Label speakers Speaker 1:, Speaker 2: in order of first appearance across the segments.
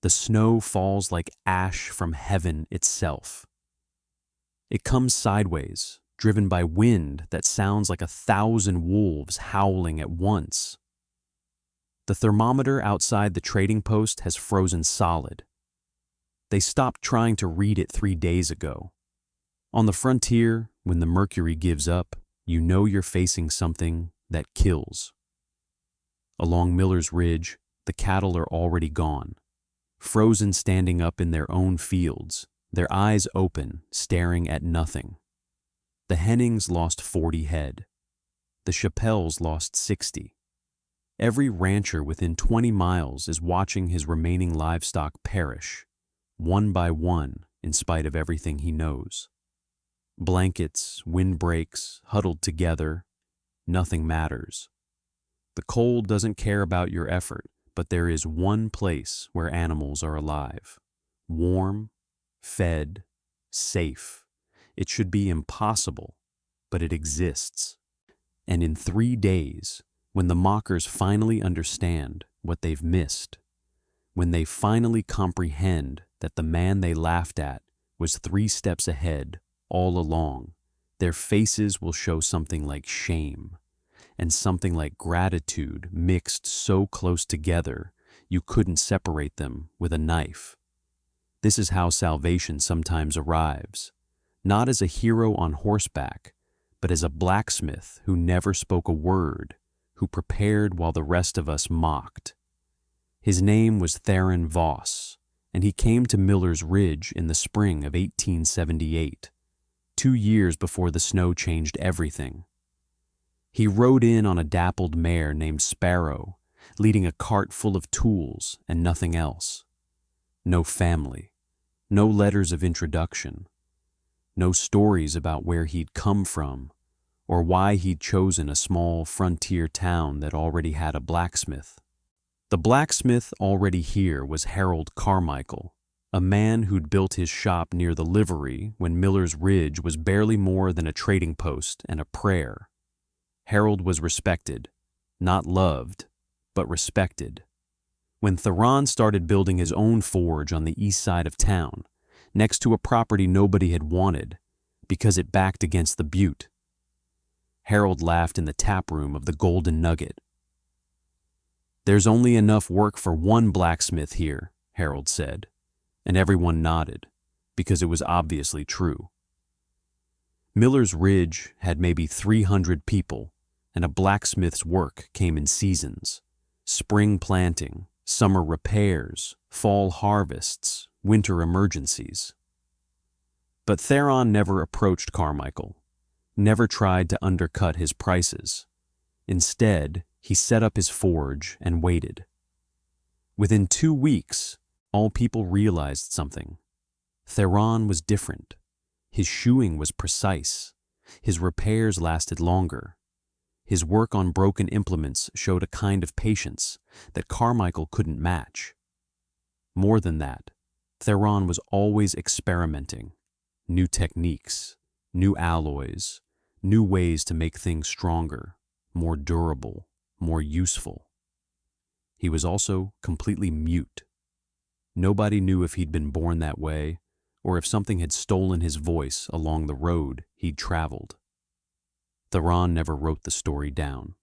Speaker 1: The snow falls like ash from heaven itself. It comes sideways, driven by wind that sounds like 1,000 wolves howling at once. The thermometer outside the trading post has frozen solid. They stopped trying to read it 3 days ago. On the frontier, when the mercury gives up, you know you're facing something that kills. Along Miller's Ridge, the cattle are already gone, frozen standing up in their own fields, their eyes open, staring at nothing. The Hennings lost 40 head. The Chappelles lost 60. Every rancher within 20 miles is watching his remaining livestock perish, one by one, in spite of everything he knows. Blankets, windbreaks, huddled together, nothing matters. The cold doesn't care about your effort, but there is one place where animals are alive. Warm, fed, safe. It should be impossible, but it exists. And in 3 days, when the mockers finally understand what they've missed, when they finally comprehend that the man they laughed at was 3 steps ahead all along, their faces will show something like shame and something like gratitude mixed so close together you couldn't separate them with a knife. This is how salvation sometimes arrives, not as a hero on horseback, but as a blacksmith who never spoke a word, who prepared while the rest of us mocked. His name was Theron Voss, and he came to Miller's Ridge in the spring of 1878, 2 years before the snow changed everything. He rode in on a dappled mare named Sparrow, leading a cart full of tools and nothing else. No family, no letters of introduction, no stories about where he'd come from or why he'd chosen a small frontier town that already had a blacksmith. The blacksmith already here was Harold Carmichael, a man who'd built his shop near the livery when Miller's Ridge was barely more than a trading post and a prayer. Harold was respected, not loved, but respected. When Theron started building his own forge on the east side of town, next to a property nobody had wanted, because it backed against the butte, Harold laughed in the tap room of the Golden Nugget. "There's only enough work for one blacksmith here," Harold said, and everyone nodded, because it was obviously true. Miller's Ridge had maybe 300 people, and a blacksmith's work came in seasons: spring planting, summer repairs, fall harvests, winter emergencies. But Theron never approached Carmichael, never tried to undercut his prices. Instead, he set up his forge and waited. Within 2 weeks, all people realized something. Theron was different. His shoeing was precise. His repairs lasted longer. His work on broken implements showed a kind of patience that Carmichael couldn't match. More than that, Theron was always experimenting. New techniques, new alloys, new ways to make things stronger, more durable, more useful. He was also completely mute. Nobody knew if he'd been born that way or if something had stolen his voice along the road he'd traveled. Theron never wrote the story down.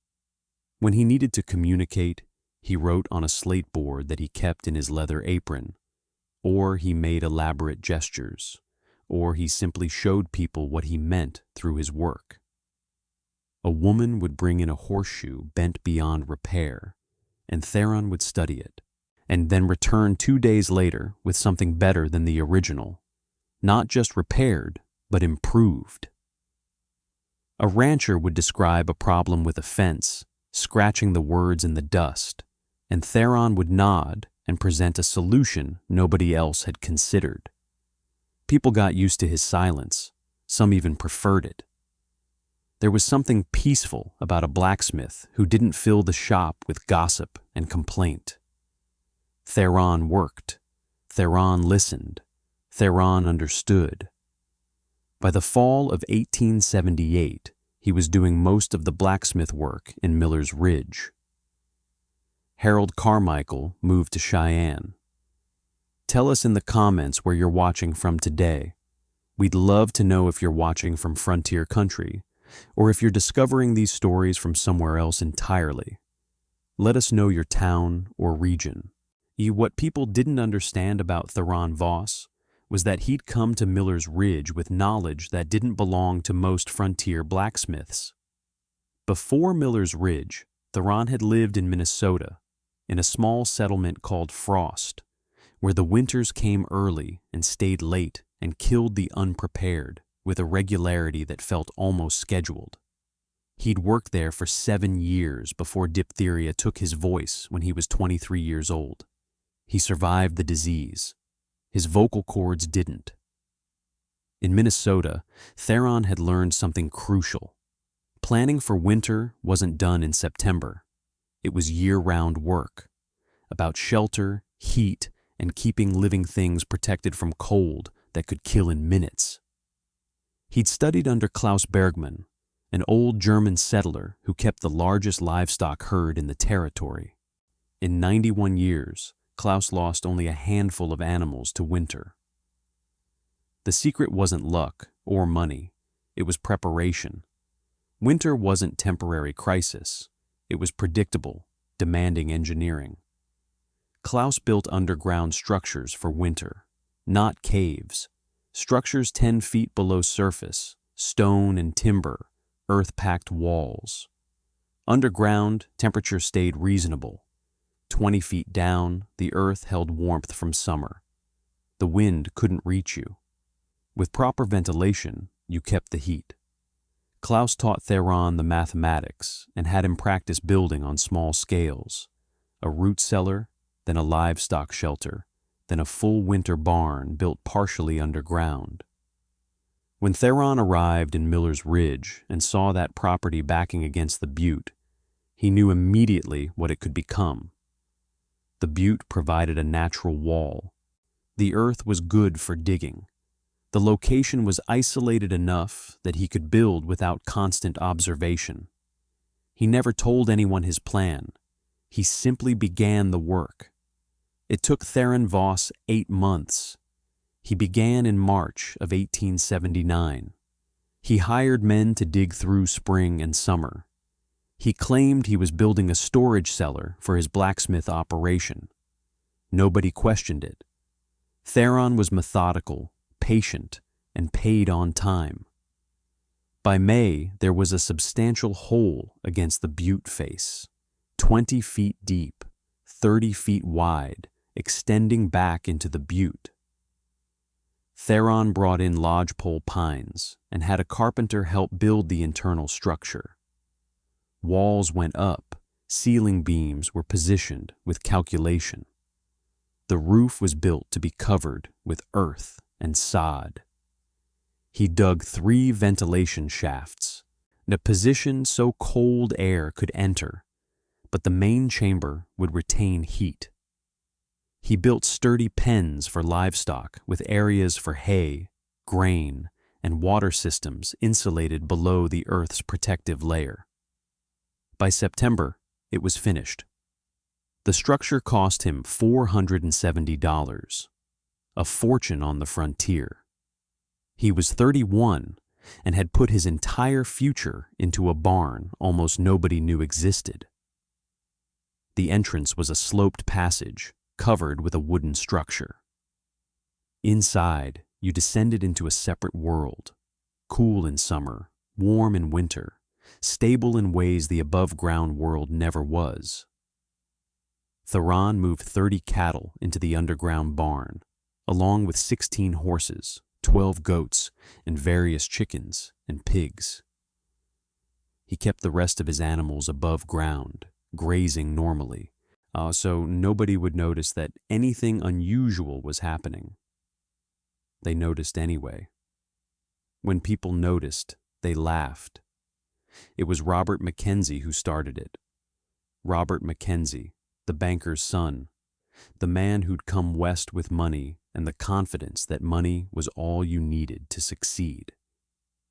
Speaker 1: When he needed to communicate, he wrote on a slate board that he kept in his leather apron, or he made elaborate gestures, or he simply showed people what he meant through his work. A woman would bring in a horseshoe bent beyond repair, and Theron would study it, and then return 2 days later with something better than the original, not just repaired, but improved. A rancher would describe a problem with a fence, scratching the words in the dust, and Theron would nod and present a solution nobody else had considered. People got used to his silence, some even preferred it. There was something peaceful about a blacksmith who didn't fill the shop with gossip and complaint. Theron worked. Theron listened. Theron understood. By the fall of 1878, he was doing most of the blacksmith work in Miller's Ridge. Harold Carmichael moved to Cheyenne. Tell us in the comments where you're watching from today. We'd love to know if you're watching from frontier country, or if you're discovering these stories from somewhere else entirely. Let us know your town or region. What people didn't understand about Theron Voss was that he'd come to Miller's Ridge with knowledge that didn't belong to most frontier blacksmiths. Before Miller's Ridge, Theron had lived in Minnesota, in a small settlement called Frost, where the winters came early and stayed late and killed the unprepared with a regularity that felt almost scheduled. He'd worked there for 7 years before diphtheria took his voice when he was 23 years old. He survived the disease. His vocal cords didn't. In Minnesota, Theron had learned something crucial. Planning for winter wasn't done in September. It was year-round work, about shelter, heat, and keeping living things protected from cold that could kill in minutes. He'd studied under Klaus Bergmann, an old German settler who kept the largest livestock herd in the territory. In 91 years, Klaus lost only a handful of animals to winter. The secret wasn't luck or money, it was preparation. Winter wasn't temporary crisis, it was predictable, demanding engineering. Klaus built underground structures for winter, not caves. Structures 10 feet below surface, stone and timber, earth-packed walls. Underground, temperature stayed reasonable. 20 feet down, the earth held warmth from summer. The wind couldn't reach you. With proper ventilation, you kept the heat. Klaus taught Theron the mathematics and had him practice building on small scales. A root cellar, then a livestock shelter, then a full winter barn built partially underground. When Theron arrived in Miller's Ridge and saw that property backing against the butte, he knew immediately what it could become. The butte provided a natural wall. The earth was good for digging. The location was isolated enough that he could build without constant observation. He never told anyone his plan. He simply began the work. It took Theron Voss 8 months. He began in March of 1879. He hired men to dig through spring and summer. He claimed he was building a storage cellar for his blacksmith operation. Nobody questioned it. Theron was methodical, patient, and paid on time. By May, there was a substantial hole against the butte face, 20 feet deep, 30 feet wide, extending back into the butte. Theron brought in lodgepole pines and had a carpenter help build the internal structure. Walls went up, ceiling beams were positioned with calculation. The roof was built to be covered with earth and sod. He dug 3 ventilation shafts, in a position so cold air could enter, but the main chamber would retain heat. He built sturdy pens for livestock with areas for hay, grain, and water systems insulated below the earth's protective layer. By September, it was finished. The structure cost him $470, a fortune on the frontier. He was 31 and had put his entire future into a barn almost nobody knew existed. The entrance was a sloped passage covered with a wooden structure. Inside, you descended into a separate world, cool in summer, warm in winter, stable in ways the above-ground world never was. Theron moved 30 cattle into the underground barn, along with 16 horses, 12 goats, and various chickens and pigs. He kept the rest of his animals above ground, grazing normally, so nobody would notice that anything unusual was happening. They noticed anyway. When people noticed, they laughed. It was Robert Mackenzie who started it. Robert Mackenzie, the banker's son, the man who'd come west with money and the confidence that money was all you needed to succeed.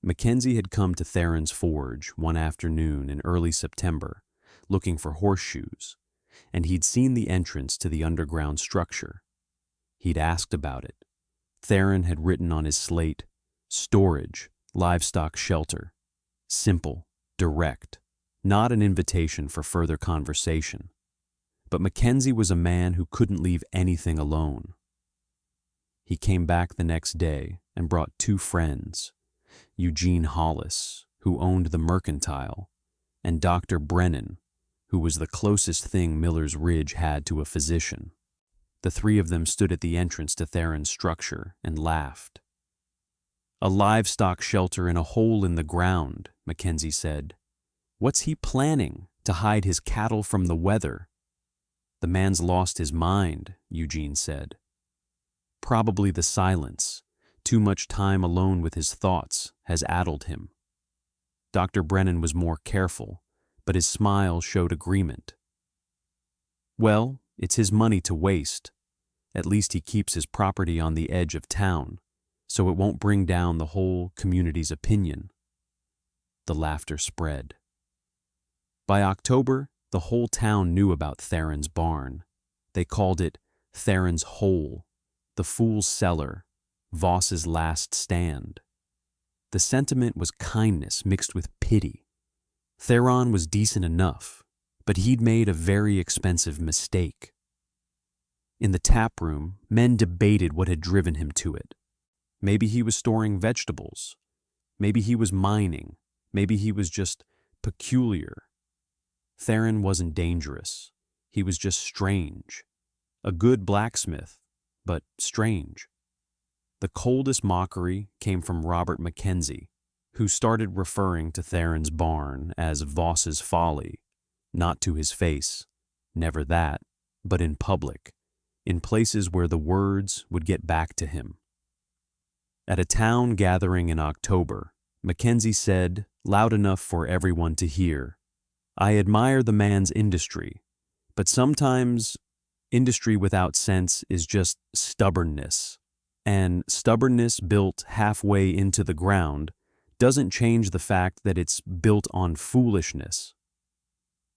Speaker 1: Mackenzie had come to Theron's forge one afternoon in early September, looking for horseshoes, and he'd seen the entrance to the underground structure. He'd asked about it. Theron had written on his slate, "Storage, livestock shelter." Simple, direct, not an invitation for further conversation. But Mackenzie was a man who couldn't leave anything alone. He came back the next day and brought 2 friends, Eugene Hollis, who owned the Mercantile, and Dr. Brennan, who was the closest thing Miller's Ridge had to a physician. The 3 of them stood at the entrance to Theron's structure and laughed. "A livestock shelter in a hole in the ground," Mackenzie said. "What's he planning, to hide his cattle from the weather?" "The man's lost his mind," Eugene said. "Probably the silence, too much time alone with his thoughts, has addled him." Dr. Brennan was more careful, but his smile showed agreement. "Well, it's his money to waste. At least he keeps his property on the edge of town, so it won't bring down the whole community's opinion." The laughter spread. By October, the whole town knew about Theron's barn. They called it Theron's Hole, the Fool's Cellar, Voss's Last Stand. The sentiment was kindness mixed with pity. Theron was decent enough, but he'd made a very expensive mistake. In the tap room, men debated what had driven him to it. Maybe he was storing vegetables. Maybe he was mining. Maybe he was just peculiar. Theron wasn't dangerous. He was just strange. A good blacksmith, but strange. The coldest mockery came from Robert Mackenzie, who started referring to Theron's barn as Voss's Folly, not to his face, never that, but in public, in places where the words would get back to him. At a town gathering in October, Mackenzie said, loud enough for everyone to hear, "I admire the man's industry, but sometimes industry without sense is just stubbornness, and stubbornness built halfway into the ground doesn't change the fact that it's built on foolishness."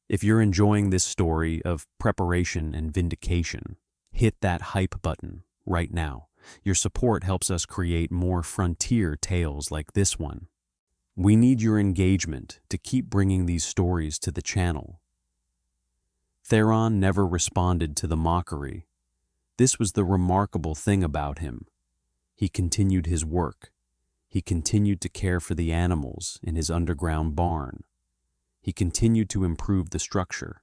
Speaker 1: If you're enjoying this story of preparation and vindication, hit that hype button right now. Your support helps us create more frontier tales like this one. We need your engagement to keep bringing these stories to the channel. Theron never responded to the mockery. This was the remarkable thing about him. He continued his work. He continued to care for the animals in his underground barn. He continued to improve the structure,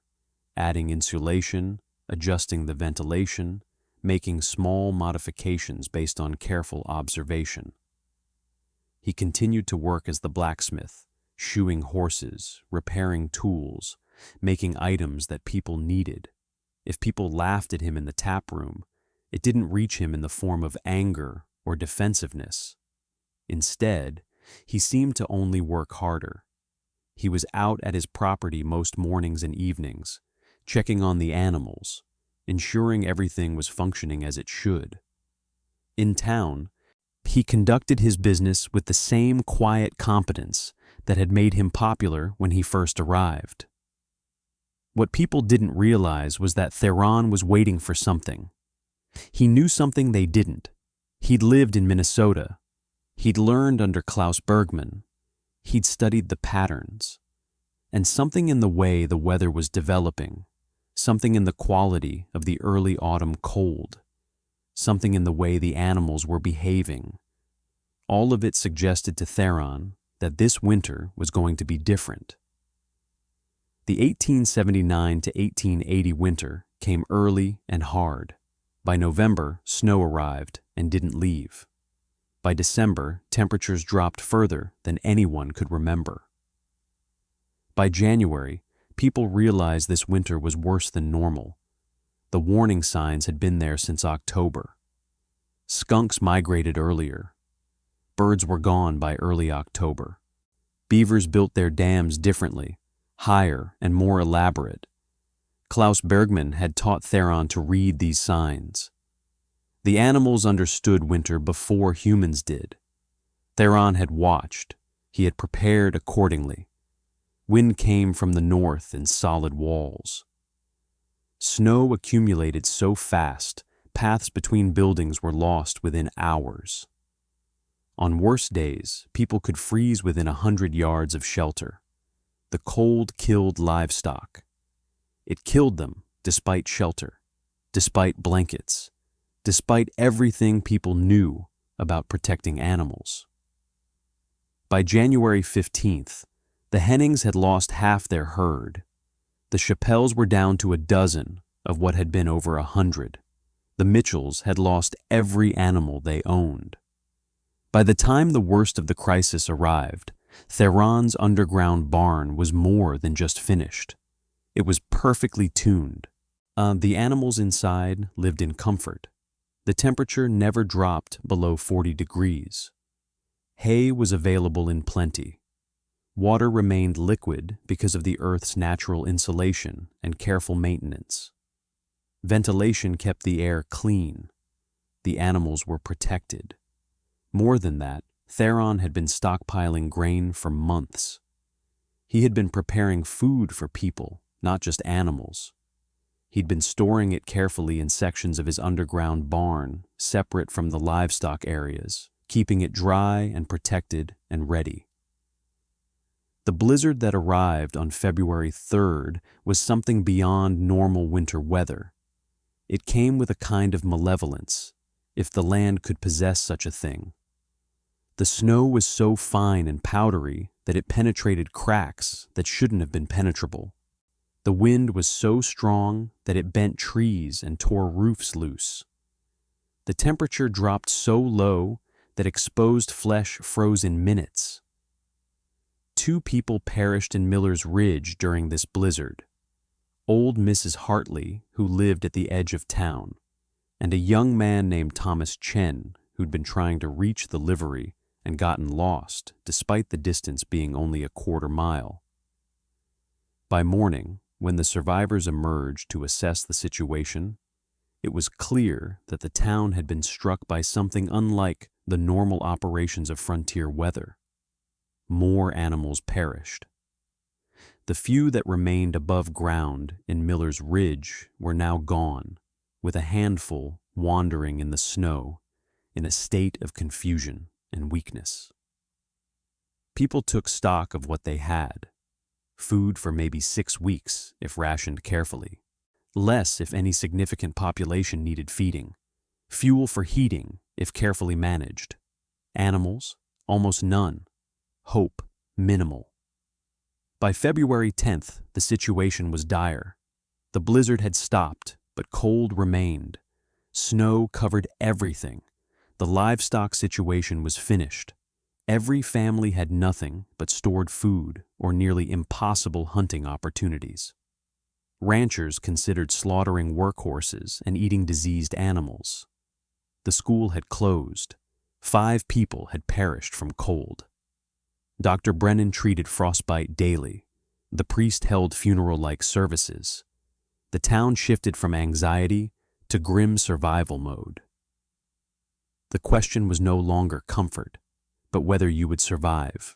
Speaker 1: adding insulation, adjusting the ventilation, making small modifications based on careful observation. He continued to work as the blacksmith, shoeing horses, repairing tools, making items that people needed. If people laughed at him in the tap room, it didn't reach him in the form of anger or defensiveness. Instead, he seemed to only work harder. He was out at his property most mornings and evenings, checking on the animals, ensuring everything was functioning as it should. In town, he conducted his business with the same quiet competence that had made him popular when he first arrived. What people didn't realize was that Theron was waiting for something. He knew something they didn't. He'd lived in Minnesota. He'd learned under Klaus Bergman. He'd studied the patterns. And something in the way the weather was developing, something in the quality of the early autumn cold, something in the way the animals were behaving, all of it suggested to Theron that this winter was going to be different. The 1879 to 1880 winter came early and hard. By November, snow arrived and didn't leave. By December, temperatures dropped further than anyone could remember. By January, people realized this winter was worse than normal. The warning signs had been there since October. Skunks migrated earlier. Birds were gone by early October. Beavers built their dams differently, higher and more elaborate. Klaus Bergman had taught Theron to read these signs. The animals understood winter before humans did. Theron had watched. He had prepared accordingly. Wind came from the north in solid walls. Snow accumulated so fast, paths between buildings were lost within hours. On worse days, people could freeze within 100 yards of shelter. The cold killed livestock. It killed them despite shelter, despite blankets, despite everything people knew about protecting animals. By January 15th, the Hennings had lost half their herd. The Chappelles were down to a dozen of what had been over 100. The Mitchells had lost every animal they owned. By the time the worst of the crisis arrived, Theron's underground barn was more than just finished. It was perfectly tuned. The animals inside lived in comfort. The temperature never dropped below 40 degrees. Hay was available in plenty. Water remained liquid because of the earth's natural insulation and careful maintenance. Ventilation kept the air clean. The animals were protected. More than that, Theron had been stockpiling grain for months. He had been preparing food for people, not just animals. He'd been storing it carefully in sections of his underground barn, separate from the livestock areas, keeping it dry and protected and ready. The blizzard that arrived on February 3rd was something beyond normal winter weather. It came with a kind of malevolence, if the land could possess such a thing. The snow was so fine and powdery that it penetrated cracks that shouldn't have been penetrable. The wind was so strong that it bent trees and tore roofs loose. The temperature dropped so low that exposed flesh froze in minutes. 2 people perished in Miller's Ridge during this blizzard. Old Mrs. Hartley, who lived at the edge of town, and a young man named Thomas Chen, who'd been trying to reach the livery and gotten lost, despite the distance being only a quarter mile. By morning, when the survivors emerged to assess the situation, it was clear that the town had been struck by something unlike the normal operations of frontier weather. More animals perished. The few that remained above ground in Miller's Ridge were now gone, with a handful wandering in the snow in a state of confusion and weakness. People took stock of what they had. Food for maybe 6 weeks if rationed carefully, less if any significant population needed feeding, fuel for heating if carefully managed, animals, almost none, hope, minimal. By February 10th, the situation was dire. The blizzard had stopped, but cold remained. Snow covered everything. The livestock situation was finished. Every family had nothing but stored food or nearly impossible hunting opportunities. Ranchers considered slaughtering workhorses and eating diseased animals. The school had closed. 5 people had perished from cold. Dr. Brennan treated frostbite daily. The priest held funeral-like services. The town shifted from anxiety to grim survival mode. The question was no longer comfort, but whether you would survive.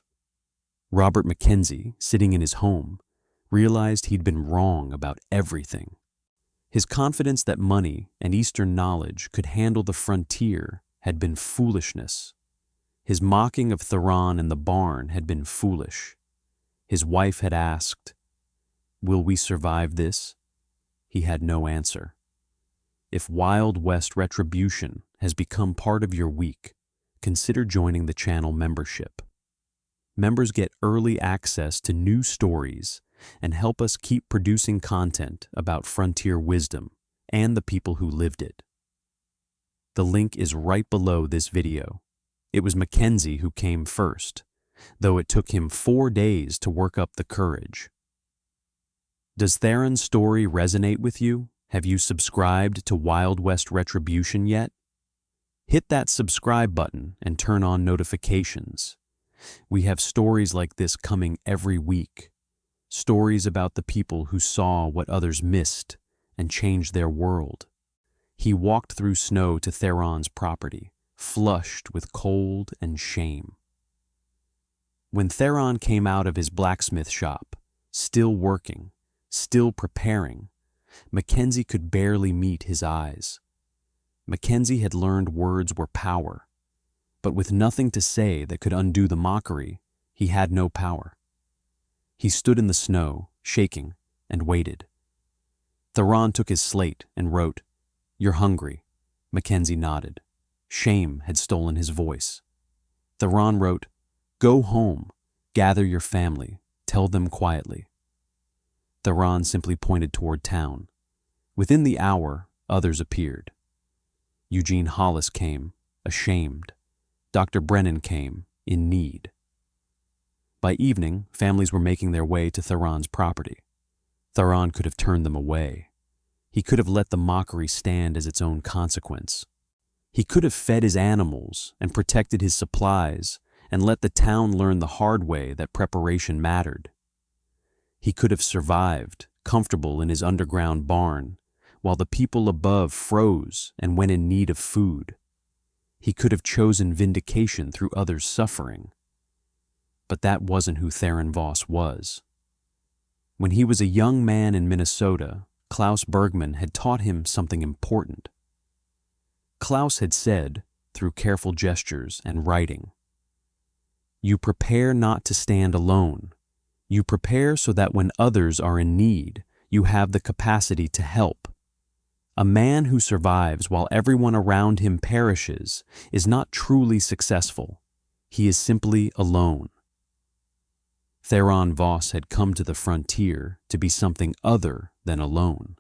Speaker 1: Robert Mackenzie, sitting in his home, realized he'd been wrong about everything. His confidence that money and Eastern knowledge could handle the frontier had been foolishness. His mocking of Theron in the barn had been foolish. His wife had asked, "Will we survive this?" He had no answer. If Wild West retribution has become part of your week, consider joining the channel membership. Members get early access to new stories and help us keep producing content about frontier wisdom and the people who lived it. The link is right below this video. It was Mackenzie who came first, though it took him 4 days to work up the courage. Does Theron's story resonate with you? Have you subscribed to Wild West Retribution yet? Hit that subscribe button and turn on notifications. We have stories like this coming every week. Stories about the people who saw what others missed and changed their world. He walked through snow to Theron's property, flushed with cold and shame. When Theron came out of his blacksmith shop, still working, still preparing, Mackenzie could barely meet his eyes. Mackenzie had learned words were power, but with nothing to say that could undo the mockery, he had no power. He stood in the snow, shaking, and waited. Theron took his slate and wrote, "You're hungry." Mackenzie nodded. Shame had stolen his voice. Theron wrote, "Go home, gather your family, tell them quietly." Theron simply pointed toward town. Within the hour, others appeared. Eugene Hollis came, ashamed. Dr. Brennan came, in need. By evening, families were making their way to Theron's property. Theron could have turned them away. He could have let the mockery stand as its own consequence. He could have fed his animals and protected his supplies and let the town learn the hard way that preparation mattered. He could have survived, comfortable in his underground barn, while the people above froze and went in need of food. He could have chosen vindication through others' suffering. But that wasn't who Theron Voss was. When he was a young man in Minnesota, Klaus Bergman had taught him something important. Klaus had said, through careful gestures and writing, "You prepare not to stand alone. You prepare so that when others are in need, you have the capacity to help. A man who survives while everyone around him perishes is not truly successful. He is simply alone." Theron Voss had come to the frontier to be something other than alone.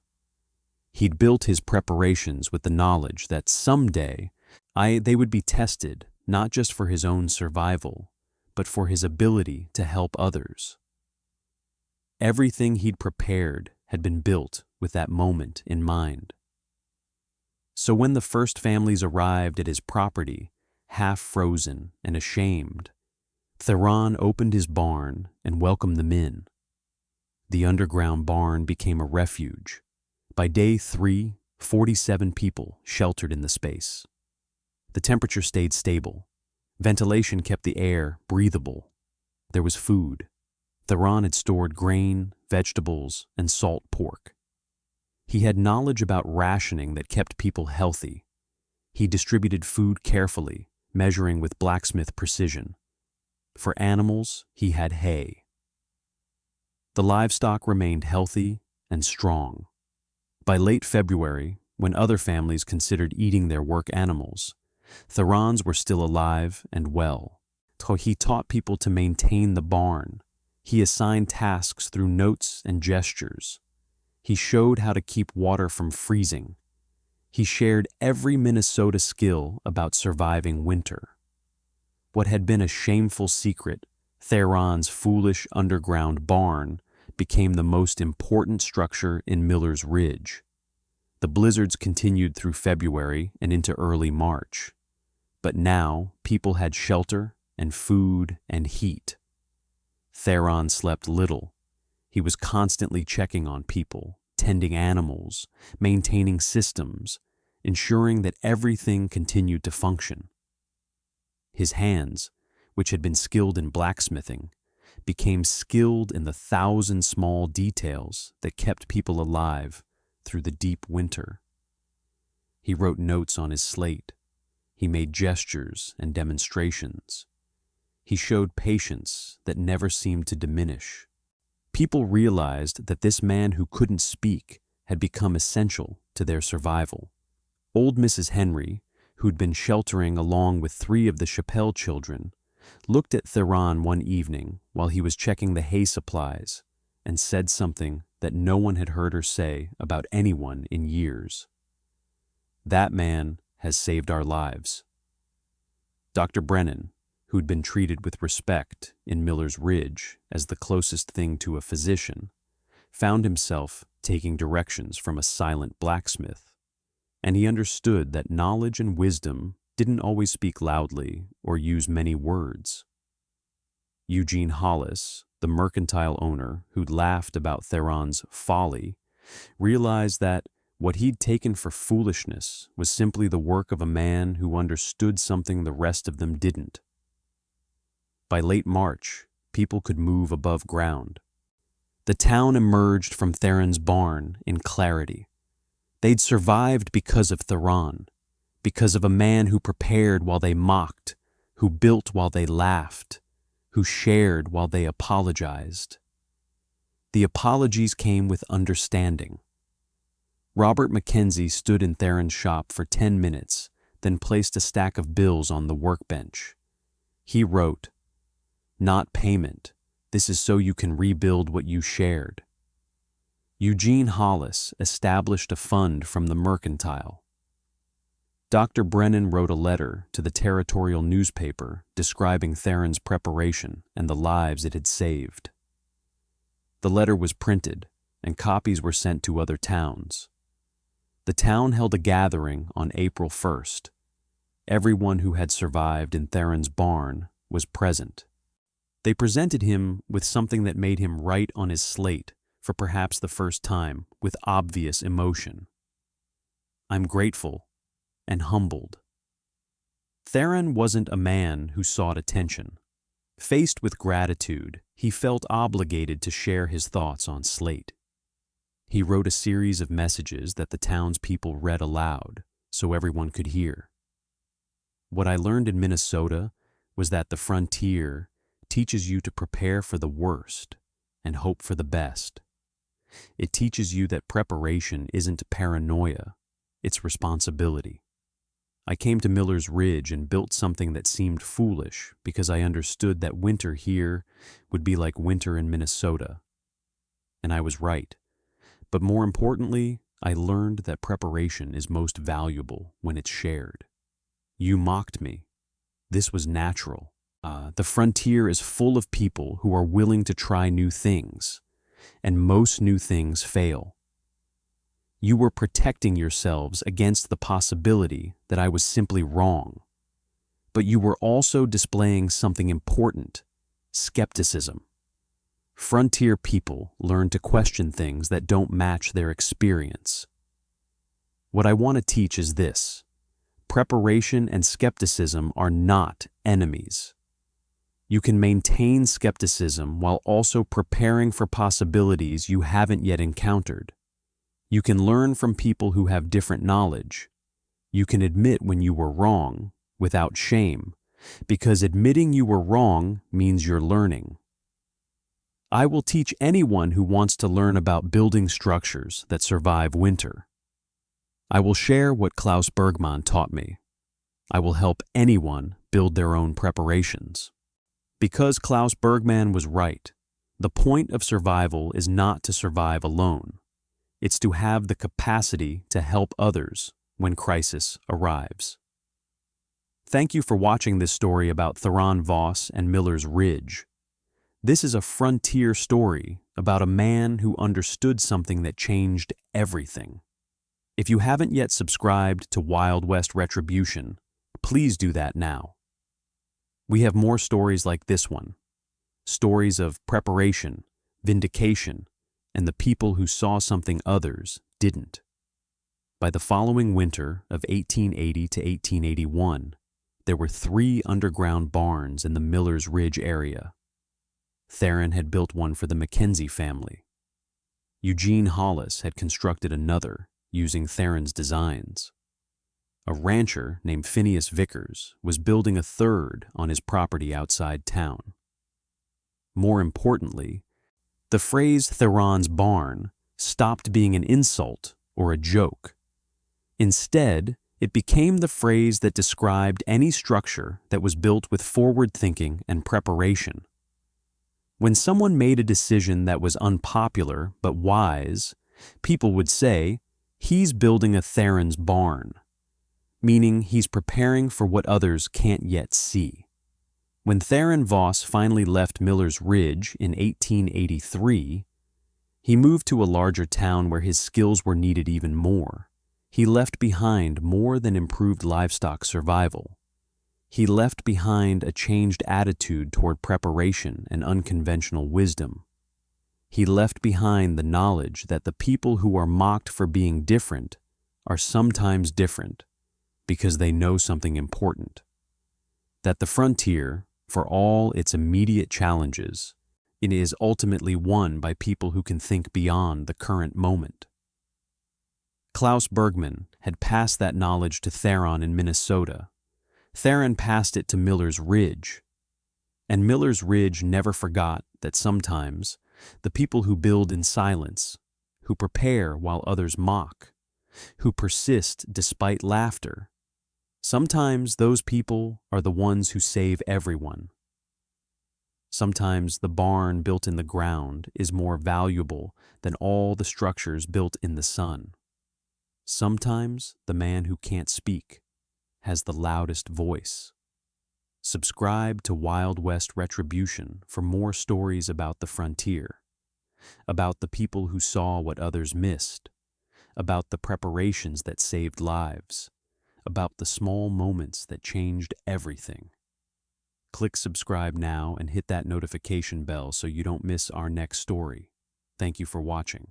Speaker 1: He'd built his preparations with the knowledge that someday they would be tested not just for his own survival, but for his ability to help others. Everything he'd prepared had been built with that moment in mind. So when the first families arrived at his property, half frozen and ashamed, Theron opened his barn and welcomed them in. The underground barn became a refuge. By day 3, 47 people sheltered in the space. The temperature stayed stable. Ventilation kept the air breathable. There was food. Theron had stored grain, vegetables, and salt pork. He had knowledge about rationing that kept people healthy. He distributed food carefully, measuring with blacksmith precision. For animals, he had hay. The livestock remained healthy and strong. By late February, when other families considered eating their work animals, Theron's were still alive and well. He taught people to maintain the barn. He assigned tasks through notes and gestures. He showed how to keep water from freezing. He shared every Minnesota skill about surviving winter. What had been a shameful secret, Theron's foolish underground barn, became the most important structure in Miller's Ridge. The blizzards continued through February and into early March. But now people had shelter and food and heat. Theron slept little. He was constantly checking on people, tending animals, maintaining systems, ensuring that everything continued to function. His hands, which had been skilled in blacksmithing, became skilled in the 1,000 small details that kept people alive through the deep winter. He wrote notes on his slate. He made gestures and demonstrations. He showed patience that never seemed to diminish. People realized that this man who couldn't speak had become essential to their survival. Old Mrs. Henry, who'd been sheltering along with 3 of the Chappelle children, looked at Theron one evening while he was checking the hay supplies and said something that no one had heard her say about anyone in years. "That man has saved our lives." Dr. Brennan, who'd been treated with respect in Miller's Ridge as the closest thing to a physician, found himself taking directions from a silent blacksmith. And he understood that knowledge and wisdom didn't always speak loudly or use many words. Eugene Hollis, the mercantile owner who'd laughed about Theron's folly, realized that what he'd taken for foolishness was simply the work of a man who understood something the rest of them didn't. By late March, people could move above ground. The town emerged from Theron's barn in clarity. They'd survived because of Theron. because of a man who prepared while they mocked, who built while they laughed, who shared while they apologized. The apologies came with understanding. Robert Mackenzie stood in Theron's shop for 10 minutes, then placed a stack of bills on the workbench. He wrote, "Not payment. This is so you can rebuild what you shared." Eugene Hollis established a fund from the mercantile. Dr. Brennan wrote a letter to the territorial newspaper describing Theron's preparation and the lives it had saved. The letter was printed, and copies were sent to other towns. The town held a gathering on April 1st. Everyone who had survived in Theron's barn was present. They presented him with something that made him write on his slate for perhaps the first time with obvious emotion. "I'm grateful and humbled." Theron wasn't a man who sought attention. Faced with gratitude, he felt obligated to share his thoughts on slate. He wrote a series of messages that the townspeople read aloud so everyone could hear. What I learned in Minnesota was that the frontier teaches you to prepare for the worst and hope for the best. It teaches you that preparation isn't paranoia, it's responsibility. I came to Miller's Ridge and built something that seemed foolish because I understood that winter here would be like winter in Minnesota. And I was right. But more importantly, I learned that preparation is most valuable when it's shared. You mocked me. This was natural. The frontier is full of people who are willing to try new things, and most new things fail. You were protecting yourselves against the possibility that I was simply wrong. But you were also displaying something important: skepticism. Frontier people learn to question things that don't match their experience. What I want to teach is this: preparation and skepticism are not enemies. You can maintain skepticism while also preparing for possibilities you haven't yet encountered. You can learn from people who have different knowledge. You can admit when you were wrong without shame, because admitting you were wrong means you're learning. I will teach anyone who wants to learn about building structures that survive winter. I will share what Klaus Bergmann taught me. I will help anyone build their own preparations. Because Klaus Bergmann was right, the point of survival is not to survive alone. It's to have the capacity to help others when crisis arrives. Thank you for watching this story about Theron Voss and Miller's Ridge. This is a frontier story about a man who understood something that changed everything. If you haven't yet subscribed to Wild West Retribution, please do that now. We have more stories like this one, stories of preparation, vindication, and the people who saw something others didn't. By the following winter of 1880 to 1881, there were 3 underground barns in the Miller's Ridge area. Theron had built one for the Mackenzie family. Eugene Hollis had constructed another using Theron's designs. A rancher named Phineas Vickers was building a third on his property outside town. More importantly, the phrase Theron's barn stopped being an insult or a joke. Instead, it became the phrase that described any structure that was built with forward thinking and preparation. When someone made a decision that was unpopular but wise, people would say, "He's building a Theron's barn," meaning he's preparing for what others can't yet see. When Theron Voss finally left Miller's Ridge in 1883, he moved to a larger town where his skills were needed even more. He left behind more than improved livestock survival. He left behind a changed attitude toward preparation and unconventional wisdom. He left behind the knowledge that the people who are mocked for being different are sometimes different because they know something important. That the frontier, for all its immediate challenges, it is ultimately won by people who can think beyond the current moment. Klaus Bergman had passed that knowledge to Theron in Minnesota. Theron passed it to Miller's Ridge. And Miller's Ridge never forgot that sometimes the people who build in silence, who prepare while others mock, who persist despite laughter, sometimes those people are the ones who save everyone. Sometimes the barn built in the ground is more valuable than all the structures built in the sun. Sometimes the man who can't speak has the loudest voice. Subscribe to Wild West Retribution for more stories about the frontier, about the people who saw what others missed, about the preparations that saved lives, about the small moments that changed everything. Click subscribe now and hit that notification bell so you don't miss our next story. Thank you for watching.